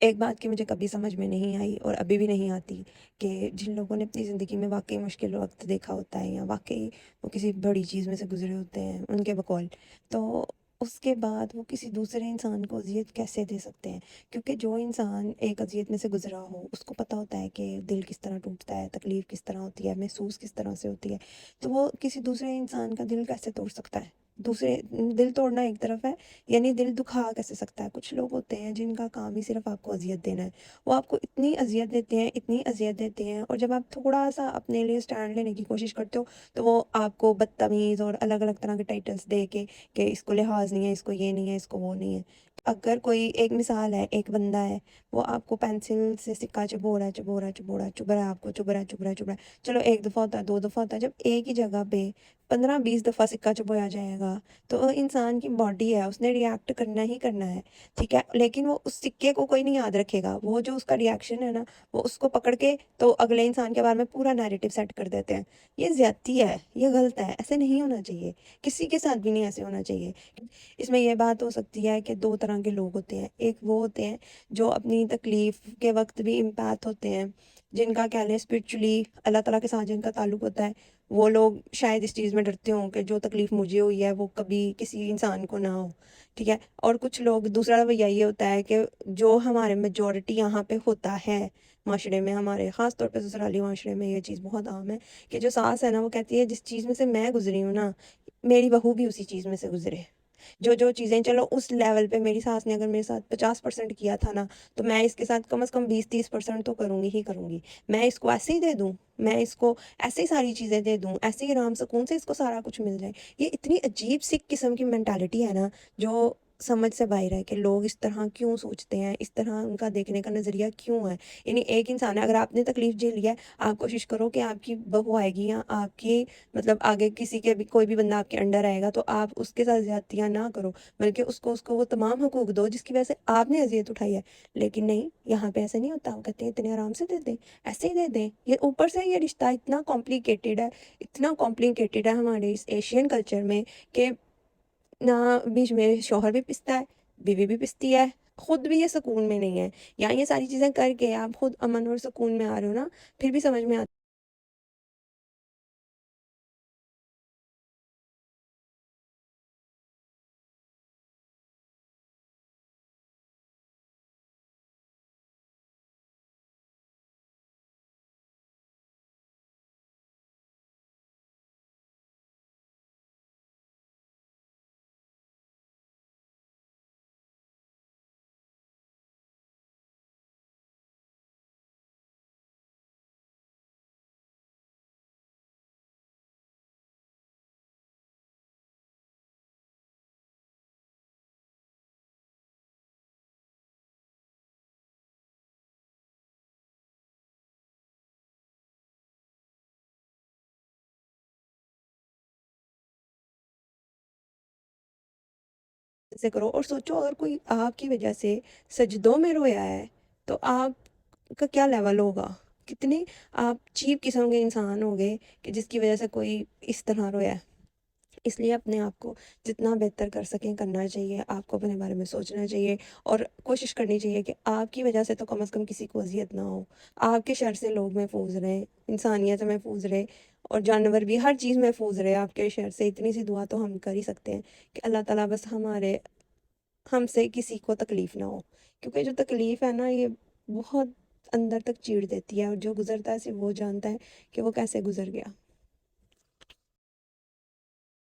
ایک بات کی مجھے کبھی سمجھ میں نہیں آئی اور ابھی بھی نہیں آتی کہ جن لوگوں نے اپنی زندگی میں واقعی مشکل وقت دیکھا ہوتا ہے یا واقعی وہ کسی بڑی چیز میں سے گزرے ہوتے ہیں ان کے بقول، تو اس کے بعد وہ کسی دوسرے انسان کو اذیت کیسے دے سکتے ہیں؟ کیونکہ جو انسان ایک اذیت میں سے گزرا ہو اس کو پتہ ہوتا ہے کہ دل کس طرح ٹوٹتا ہے، تکلیف کس طرح ہوتی ہے، محسوس کس طرح سے ہوتی ہے، تو وہ کسی دوسرے انسان کا دل کیسے توڑ سکتا ہے؟ دوسرے دل توڑنا ایک طرف ہے، یعنی دل دکھا کیسے سکتا ہے؟ کچھ لوگ ہوتے ہیں جن کا کام ہی صرف آپ کو اذیت دینا ہے، وہ آپ کو اتنی اذیت دیتے ہیں، اتنی اذیت دیتے ہیں، اور جب آپ تھوڑا سا اپنے لیے اسٹینڈ لینے کی کوشش کرتے ہو تو وہ آپ کو بدتمیز اور الگ الگ طرح کے ٹائٹلز دے کے کہ اس کو لحاظ نہیں ہے، اس کو یہ نہیں ہے، اس کو وہ نہیں ہے۔ اگر کوئی ایک مثال ہے، ایک بندہ ہے، وہ آپ کو پینسل سے سکہ چبو رہا ہے، چبو رہا ہے، چبو رہا ہے، چبھ رہا ہے، آپ کو چبھ رہا ہے، چبھ رہا ہے، چبھ رہا ہے، چلو ایک دفعہ ہوتا ہے، دو دفعہ ہوتا ہے، جب ایک ہی جگہ پہ 15-20 دفعہ سکہ چبویا جائے گا تو وہ انسان کی باڈی ہے، اس نے ریئیکٹ کرنا ہی کرنا ہے، ٹھیک ہے؟ لیکن وہ اس سکے کو کوئی نہیں یاد رکھے گا، وہ جو اس کا ریئیکشن ہے نا، وہ اس کو پکڑ کے تو اگلے انسان کے بارے میں پورا نیریٹو سیٹ کر دیتے ہیں۔ یہ زیادتی ہے، یہ غلط ہے، ایسے نہیں ہونا چاہیے، کسی کے ساتھ بھی نہیں ایسے ہونا چاہیے۔ اس میں یہ بات ہو سکتی ہے کہ دو طرح کے لوگ ہوتے ہیں، ایک وہ ہوتے ہیں جو اپنی تکلیف کے وقت بھی امپیتھ ہوتے ہیں، جن کا کہہ لیں اسپرچولی اللہ تعالیٰ کے ساتھ جن کا تعلق ہوتا ہے، وہ لوگ شاید اس چیز میں ڈرتے ہوں کہ جو تکلیف مجھے ہوئی ہے وہ کبھی کسی انسان کو نہ ہو، ٹھیک ہے؟ اور کچھ لوگ، دوسرا رویہ یہ ہوتا ہے کہ جو ہمارے میجورٹی یہاں پہ ہوتا ہے معاشرے میں، ہمارے خاص طور پہ سسرالی معاشرے میں یہ چیز بہت عام ہے کہ جو ساس ہے نا، وہ کہتی ہے جس چیز میں سے میں گزری ہوں نا، میری بہو بھی اسی چیز میں سے گزرے۔ جو چیزیں، چلو اس لیول پہ میری ساس نے اگر میرے ساتھ 50% کیا تھا نا، تو میں اس کے ساتھ کم از کم 20-30% تو کروں گی ہی کروں گی۔ میں اس کو ایسے ہی دے دوں، میں اس کو ایسے ہی ساری چیزیں دے دوں، ایسے ہی آرام سکون سے اس کو سارا کچھ مل جائے۔ یہ اتنی عجیب سی قسم کی مینٹالٹی ہے نا، جو سمجھ سے باہر ہے کہ لوگ اس طرح کیوں سوچتے ہیں، اس طرح ان کا دیکھنے کا نظریہ کیوں ہے۔ یعنی ایک انسان ہے، اگر آپ نے تکلیف جھیلی ہے، آپ کوشش کرو کہ آپ کی بہو آئے گی یا آپ کی مطلب آگے کسی کے بھی کوئی بھی بندہ آپ کے انڈر آئے گا تو آپ اس کے ساتھ زیادتیاں نہ کرو، بلکہ اس کو وہ تمام حقوق دو جس کی وجہ سے آپ نے اذیت اٹھائی ہے۔ لیکن نہیں، یہاں پہ ایسے نہیں ہوتا، وہ کہتے ہیں اتنے آرام سے دے دیں، ایسے ہی دے دیں۔ یہ اوپر سے یہ رشتہ اتنا کمپلیکیٹڈ ہے، اتنا کمپلیکیٹڈ ہے ہمارے اس ایشین کلچر میں کہ نہ بیچ میں شوہر بھی پستا ہے، بیوی بھی پستی ہے، خود بھی یہ سکون میں نہیں ہے، یا یہ ساری چیزیں کر کے آپ خود امن اور سکون میں آ رہے ہو نا، پھر بھی سمجھ میں سے کرو اور سوچو اگر کوئی آپ کی وجہ سے سجدوں میں رویا ہے تو آپ کا کیا لیول ہوگا، کتنے آپ چیپ قسم کے انسان ہو گئے کہ جس کی وجہ سے کوئی اس طرح رویا ہے۔ اس لیے اپنے آپ کو جتنا بہتر کر سکیں کرنا چاہیے، آپ کو اپنے بارے میں سوچنا چاہیے اور کوشش کرنی چاہیے کہ آپ کی وجہ سے تو کم از کم کسی کو اذیت نہ ہو، آپ کے شر سے لوگ محفوظ رہیں، انسانیت محفوظ رہے اور جانور بھی، ہر چیز محفوظ رہے آپ کے شر سے۔ اتنی سی دعا تو ہم کر ہی سکتے ہیں کہ اللہ تعالیٰ بس ہم سے کسی کو تکلیف نہ ہو، کیونکہ جو تکلیف ہے نا یہ بہت اندر تک چیڑ دیتی ہے، اور جو گزرتا ہے صرف وہ جانتا ہے کہ وہ کیسے گزر گیا۔